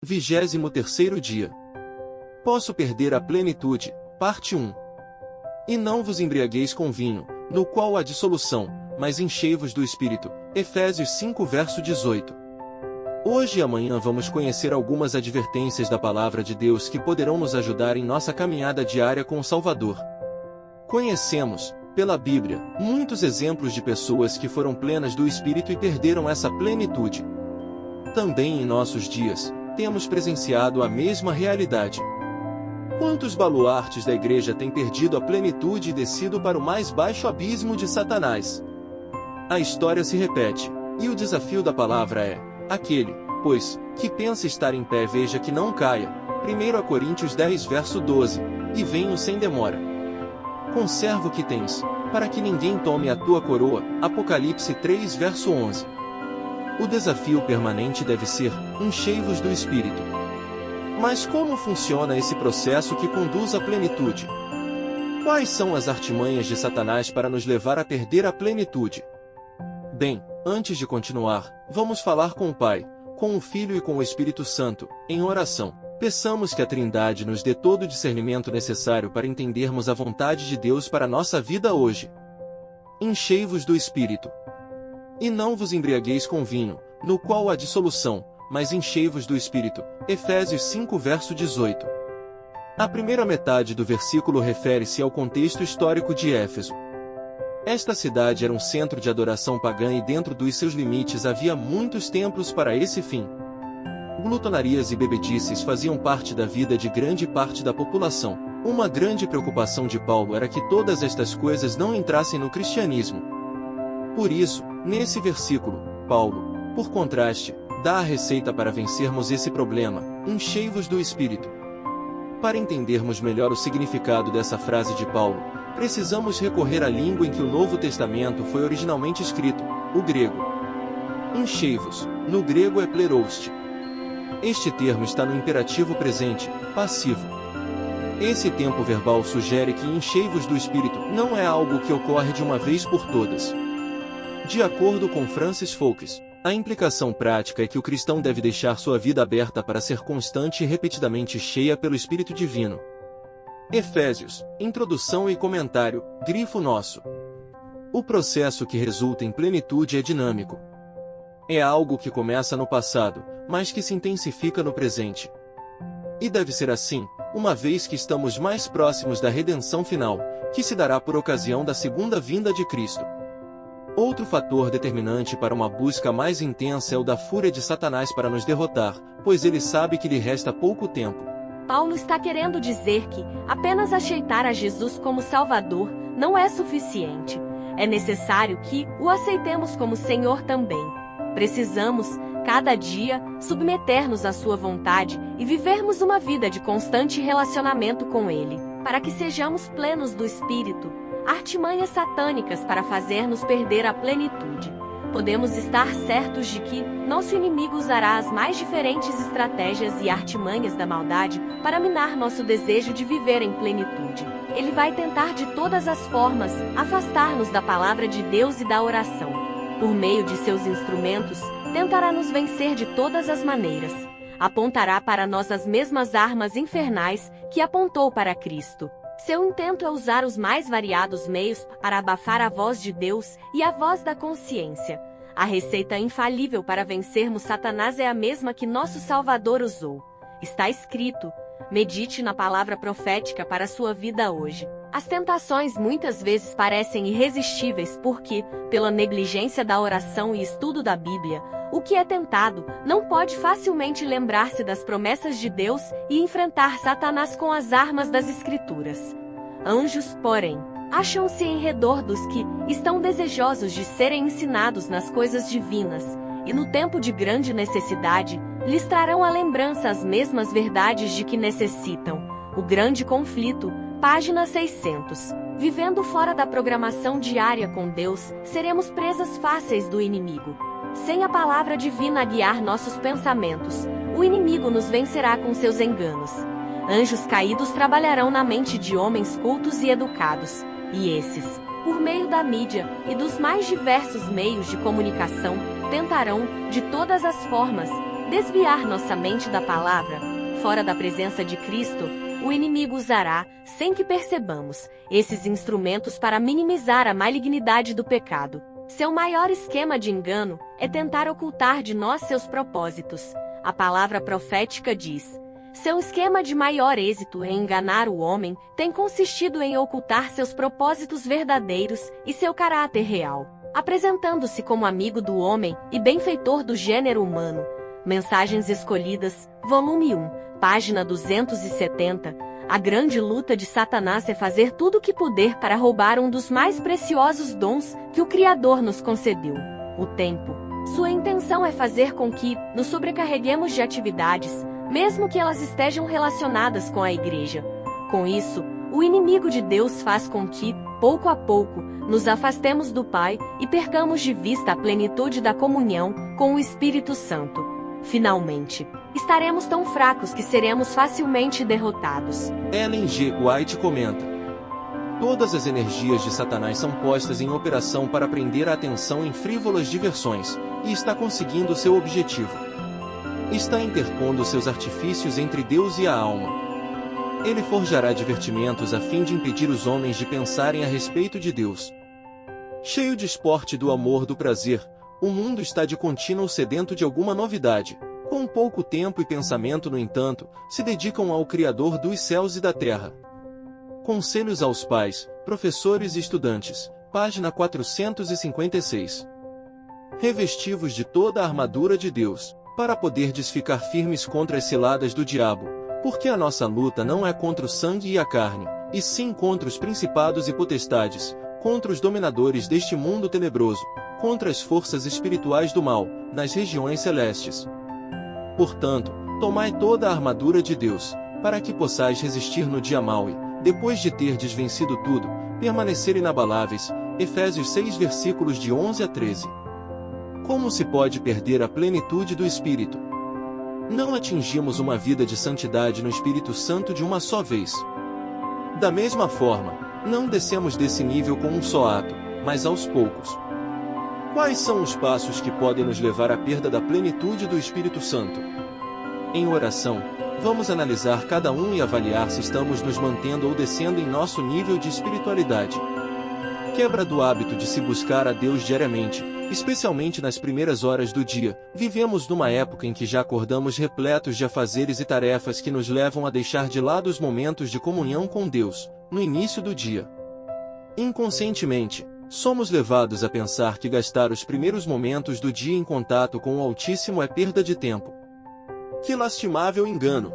23º dia. Posso perder a plenitude, parte 1. E não vos embriagueis com vinho, no qual há dissolução, mas enchei-vos do Espírito. Efésios 5 verso 18. Hoje e amanhã vamos conhecer algumas advertências da Palavra de Deus que poderão nos ajudar em nossa caminhada diária com o Salvador. Conhecemos, pela Bíblia, muitos exemplos de pessoas que foram plenas do Espírito e perderam essa plenitude. Também em nossos dias, temos presenciado a mesma realidade. Quantos baluartes da igreja têm perdido a plenitude e descido para o mais baixo abismo de Satanás? A história se repete, e o desafio da palavra é: aquele, pois, que pensa estar em pé veja que não caia. 1 Coríntios 10 verso 12, e venho sem demora. Conserva o que tens, para que ninguém tome a tua coroa. Apocalipse 3 verso 11. O desafio permanente deve ser: enchei-vos do Espírito. Mas como funciona esse processo que conduz à plenitude? Quais são as artimanhas de Satanás para nos levar a perder a plenitude? Bem, antes de continuar, vamos falar com o Pai, com o Filho e com o Espírito Santo, em oração. Peçamos que a Trindade nos dê todo o discernimento necessário para entendermos a vontade de Deus para a nossa vida hoje. Enchei-vos do Espírito. E não vos embriagueis com vinho, no qual há dissolução, mas enchei-vos do Espírito. Efésios 5 verso 18. A primeira metade do versículo refere-se ao contexto histórico de Éfeso. Esta cidade era um centro de adoração pagã e dentro dos seus limites havia muitos templos para esse fim. Glutonarias e bebedices faziam parte da vida de grande parte da população. Uma grande preocupação de Paulo era que todas estas coisas não entrassem no cristianismo. Por isso, nesse versículo, Paulo, por contraste, dá a receita para vencermos esse problema: enchei-vos do Espírito. Para entendermos melhor o significado dessa frase de Paulo, precisamos recorrer à língua em que o Novo Testamento foi originalmente escrito, o grego. Enchei-vos, no grego é plerouste. Este termo está no imperativo presente, passivo. Esse tempo verbal sugere que enchei-vos do Espírito não é algo que ocorre de uma vez por todas. De acordo com Francis Folkes, a implicação prática é que o cristão deve deixar sua vida aberta para ser constante e repetidamente cheia pelo Espírito Divino. Efésios, introdução e comentário, grifo nosso. O processo que resulta em plenitude é dinâmico. É algo que começa no passado, mas que se intensifica no presente. E deve ser assim, uma vez que estamos mais próximos da redenção final, que se dará por ocasião da segunda vinda de Cristo. Outro fator determinante para uma busca mais intensa é o da fúria de Satanás para nos derrotar, pois ele sabe que lhe resta pouco tempo. Paulo está querendo dizer que apenas aceitar a Jesus como Salvador não é suficiente. É necessário que o aceitemos como Senhor também. Precisamos, cada dia, submeter-nos à sua vontade e vivermos uma vida de constante relacionamento com Ele, para que sejamos plenos do Espírito. Artimanhas satânicas para fazer-nos perder a plenitude. Podemos estar certos de que nosso inimigo usará as mais diferentes estratégias e artimanhas da maldade para minar nosso desejo de viver em plenitude. Ele vai tentar de todas as formas afastar-nos da palavra de Deus e da oração. Por meio de seus instrumentos, tentará nos vencer de todas as maneiras. Apontará para nós as mesmas armas infernais que apontou para Cristo. Seu intento é usar os mais variados meios para abafar a voz de Deus e a voz da consciência. A receita infalível para vencermos Satanás é a mesma que nosso Salvador usou. Está escrito: medite na palavra profética para sua vida hoje. As tentações muitas vezes parecem irresistíveis porque, pela negligência da oração e estudo da Bíblia, o que é tentado não pode facilmente lembrar-se das promessas de Deus e enfrentar Satanás com as armas das Escrituras. Anjos, porém, acham-se em redor dos que estão desejosos de serem ensinados nas coisas divinas, e no tempo de grande necessidade, lhes trarão à lembrança as mesmas verdades de que necessitam. O grande conflito, página 600. Vivendo fora da programação diária com Deus, seremos presas fáceis do inimigo. Sem a palavra divina a guiar nossos pensamentos, o inimigo nos vencerá com seus enganos. Anjos caídos trabalharão na mente de homens cultos e educados, e esses, por meio da mídia e dos mais diversos meios de comunicação, tentarão, de todas as formas, desviar nossa mente da palavra, fora da presença de Cristo, o inimigo usará, sem que percebamos, esses instrumentos para minimizar a malignidade do pecado. Seu maior esquema de engano é tentar ocultar de nós seus propósitos. A palavra profética diz: seu esquema de maior êxito em enganar o homem tem consistido em ocultar seus propósitos verdadeiros e seu caráter real, apresentando-se como amigo do homem e benfeitor do gênero humano. Mensagens Escolhidas, volume 1, página 270. A grande luta de Satanás é fazer tudo o que puder para roubar um dos mais preciosos dons que o Criador nos concedeu: o tempo. Sua intenção é fazer com que nos sobrecarreguemos de atividades, mesmo que elas estejam relacionadas com a igreja. Com isso, o inimigo de Deus faz com que, pouco a pouco, nos afastemos do Pai e percamos de vista a plenitude da comunhão com o Espírito Santo. Finalmente, estaremos tão fracos que seremos facilmente derrotados. Ellen G. White comenta: todas as energias de Satanás são postas em operação para prender a atenção em frívolas diversões, e está conseguindo seu objetivo. Está interpondo seus artifícios entre Deus e a alma. Ele forjará divertimentos a fim de impedir os homens de pensarem a respeito de Deus. Cheio de esporte do amor do prazer, o mundo está de contínuo sedento de alguma novidade. Com pouco tempo e pensamento, no entanto, se dedicam ao Criador dos céus e da terra. Conselhos aos pais, professores e estudantes, página 456. Revestivos de toda a armadura de Deus, para poderdes ficar firmes contra as ciladas do diabo, porque a nossa luta não é contra o sangue e a carne, e sim contra os principados e potestades, contra os dominadores deste mundo tenebroso, contra as forças espirituais do mal, nas regiões celestes. Portanto, tomai toda a armadura de Deus, para que possais resistir no dia mau e, depois de terdes vencido tudo, permanecer inabaláveis. Efésios 6 versículos de 11 a 13. Como se pode perder a plenitude do Espírito? Não atingimos uma vida de santidade no Espírito Santo de uma só vez. Da mesma forma, não descemos desse nível com um só ato, mas aos poucos. Quais são os passos que podem nos levar à perda da plenitude do Espírito Santo? Em oração, vamos analisar cada um e avaliar se estamos nos mantendo ou descendo em nosso nível de espiritualidade. Quebra do hábito de se buscar a Deus diariamente, especialmente nas primeiras horas do dia. Vivemos numa época em que já acordamos repletos de afazeres e tarefas que nos levam a deixar de lado os momentos de comunhão com Deus, no início do dia. Inconscientemente, somos levados a pensar que gastar os primeiros momentos do dia em contato com o Altíssimo é perda de tempo. Que lastimável engano!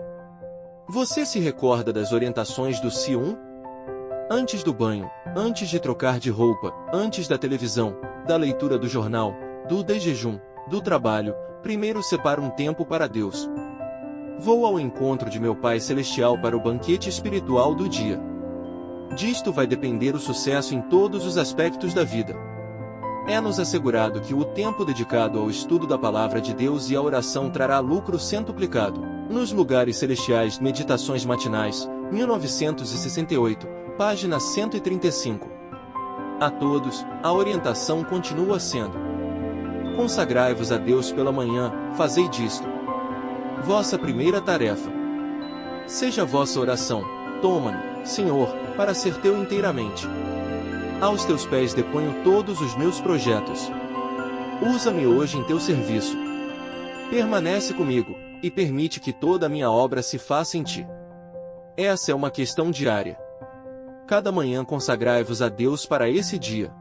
Você se recorda das orientações do C1? Antes do banho, antes de trocar de roupa, antes da televisão, da leitura do jornal, do jejum, do trabalho, primeiro separa um tempo para Deus. Vou ao encontro de meu Pai Celestial para o banquete espiritual do dia. Disto vai depender o sucesso em todos os aspectos da vida. É-nos assegurado que o tempo dedicado ao estudo da Palavra de Deus e à oração trará lucro centuplicado. Nos Lugares Celestiais, Meditações Matinais, 1968, página 135. A todos, a orientação continua sendo: consagrai-vos a Deus pela manhã, fazei disto vossa primeira tarefa. Seja vossa oração: toma-me, Senhor, para ser teu inteiramente. Aos teus pés deponho todos os meus projetos. Usa-me hoje em teu serviço. Permanece comigo, e permite que toda a minha obra se faça em ti. Essa é uma questão diária. Cada manhã consagrai-vos a Deus para esse dia.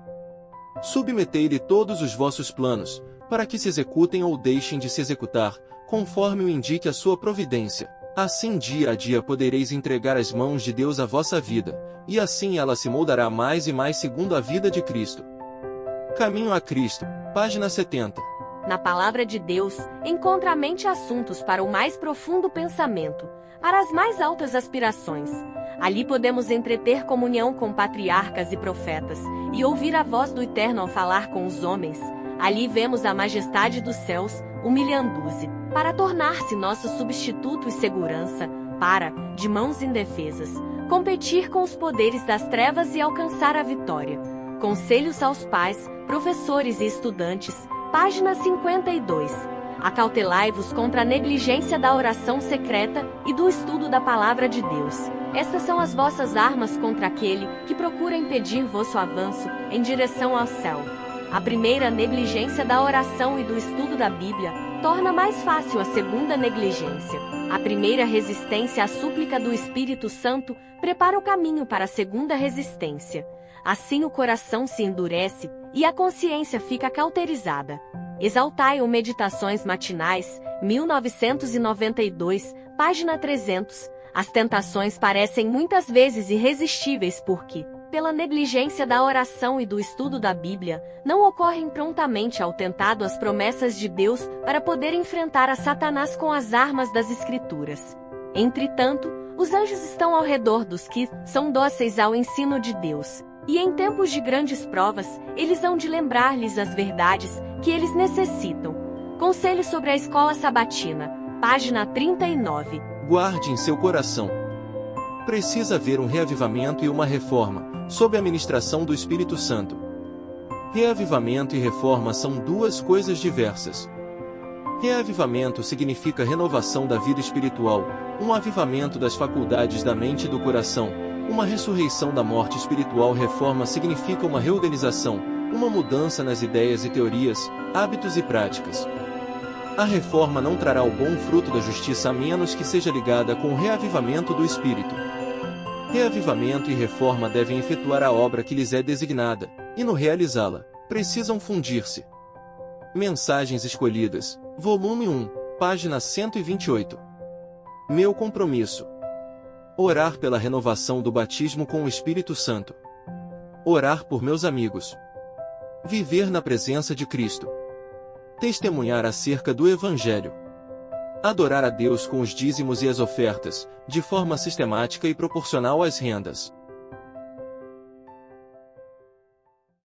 Submetei-lhe todos os vossos planos, para que se executem ou deixem de se executar, conforme o indique a sua providência. Assim dia a dia podereis entregar às mãos de Deus a vossa vida, e assim ela se moldará mais e mais segundo a vida de Cristo. Caminho a Cristo, página 70. Na palavra de Deus, encontra a mente assuntos para o mais profundo pensamento, para as mais altas aspirações. Ali podemos entreter comunhão com patriarcas e profetas, e ouvir a voz do Eterno ao falar com os homens. Ali vemos a majestade dos céus, humilhando-se, para tornar-se nosso substituto e segurança, para, de mãos indefesas, competir com os poderes das trevas e alcançar a vitória. Conselhos aos pais, professores e estudantes, página 52. Acautelai-vos contra a negligência da oração secreta e do estudo da palavra de Deus. Estas são as vossas armas contra aquele que procura impedir vosso avanço em direção ao céu. A primeira negligência da oração e do estudo da Bíblia torna mais fácil a segunda negligência. A primeira resistência à súplica do Espírito Santo prepara o caminho para a segunda resistência. Assim o coração se endurece e a consciência fica cauterizada. Exaltai o Meditações Matinais, 1992, página 300. As tentações parecem muitas vezes irresistíveis porque, pela negligência da oração e do estudo da Bíblia, não ocorrem prontamente ao tentado as promessas de Deus para poder enfrentar a Satanás com as armas das Escrituras. Entretanto, os anjos estão ao redor dos que são dóceis ao ensino de Deus. E em tempos de grandes provas, eles hão de lembrar-lhes as verdades que eles necessitam. Conselho sobre a Escola Sabatina, página 39. Guarde em seu coração. Precisa haver um reavivamento e uma reforma, sob a ministração do Espírito Santo. Reavivamento e reforma são duas coisas diversas. Reavivamento significa renovação da vida espiritual, um avivamento das faculdades da mente e do coração. Uma ressurreição da morte espiritual. Reforma significa uma reorganização, uma mudança nas ideias e teorias, hábitos e práticas. A reforma não trará o bom fruto da justiça a menos que seja ligada com o reavivamento do Espírito. Reavivamento e reforma devem efetuar a obra que lhes é designada, e no realizá-la, precisam fundir-se. Mensagens Escolhidas, volume 1, página 128. Meu compromisso. Orar pela renovação do batismo com o Espírito Santo. Orar por meus amigos. Viver na presença de Cristo. Testemunhar acerca do Evangelho. Adorar a Deus com os dízimos e as ofertas, de forma sistemática e proporcional às rendas.